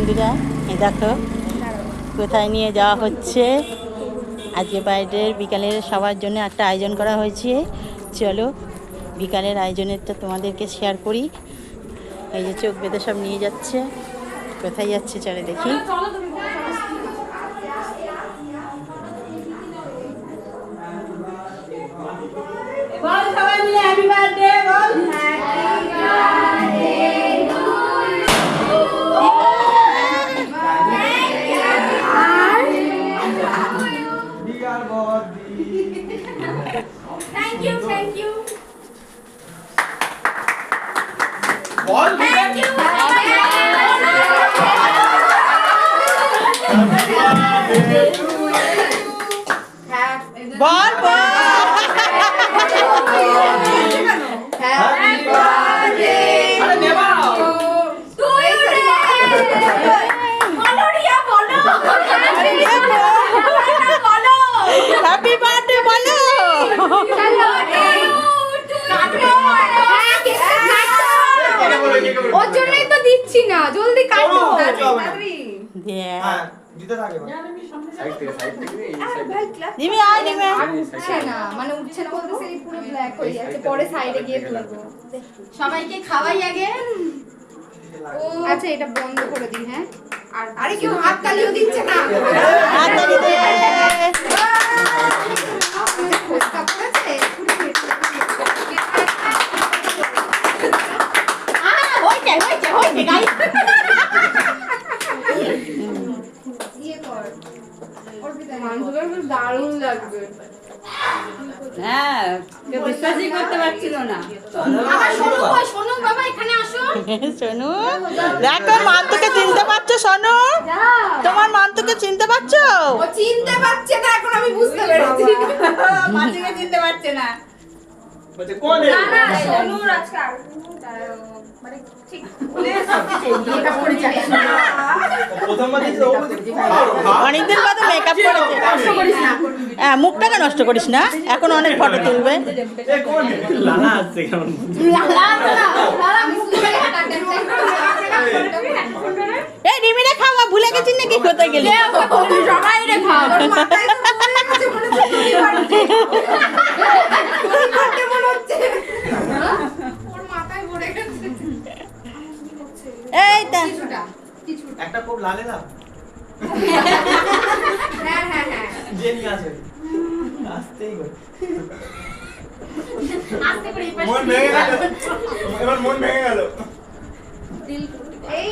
বন্ধুরা, এই দেখো কোথায় নিয়ে যাওয়া হচ্ছে। আজকে বাইরের বিকালের সবার জন্য একটা আয়োজন করা হয়েছে। চলো বিকালের আয়োজনেরটা তোমাদেরকে শেয়ার করি। এই যে চোখ বেঁধে সব নিয়ে যাচ্ছে। কোথায় যাচ্ছে চলে দেখি। সবাই মিলে happy birthday ball. Thank you, thank you. Ball, Thank you. Ball ball. Happy birthday अरे नेवा to you. বলো রিয়া বলো। বলো। হ্যাপি বার্থডে বলো। ওর জন্যই তো দিচ্ছি না, জলদি কাটো। হ্যাঁ দিতে থাকে দিবি আয় দিবি। উঠছে না, মানে উঠছে না বলতে সেই পুরো ব্ল্যাক হয়ে যাচ্ছে, পরে সাইডে গিয়ে তুলবো। সবাইকে খাওয়াই আগে। আচ্ছা এটা বন্ধ করে দিই। হ্যাঁ আরে কেউ হাত তালিও দিচ্ছে না। হাততালি দে। খোসকা পড়েছে। হইছে গাইস। ইয়ে কর। মাংসটা খুব দারুণ লাগবে। হ্যাঁ, কেউ বিশ্বাসই করতে পারছিল না। আমার সোনু কই? সোনু বাবা এখানে আসো। সোনু দেখো মান্তুকে চিনতে পারছো? সোনু তোমার মান্তুকে চিনতে পারছো? ও চিনতে পারছে না, এখন আমি বুঝতে পেরেছি। মাঝিকে চিনতে পারছে না। বলছে কোন না না সোনুর আজকে মানে ঠিক মেকআপ করে যাচ্ছে না। প্রথমবার দিয়েছি ও বলছে অনেকদিন বাদে মেকআপ করেছে। হ্যাঁ মুখটাকে নষ্ট করিস না, এখন অনেক ফটো তুলবে। এ কোন লালা আসছে কেমন লালা বুঝতে পেরে হাঁটাতে। এই রিমিরে খাওয়া ভুলে গেছিস নাকি? কোথায় গেলি? সবাই রে খাও। ওর মাথায় তো মনে আছে, মনে হচ্ছে তুলি পারছে। তুলি পারতে মনে হচ্ছে। ওর মাথায় ভরে গেছে। এই তা কিছুটা। একটা খুব লালে না হ্যাঁ হ্যাঁ হ্যাঁ। যে নিয়ে আসে আসতেই করে আস্তে করে এই পাশে মন ভেঙে গেল এবার মন ভেঙে গেল এই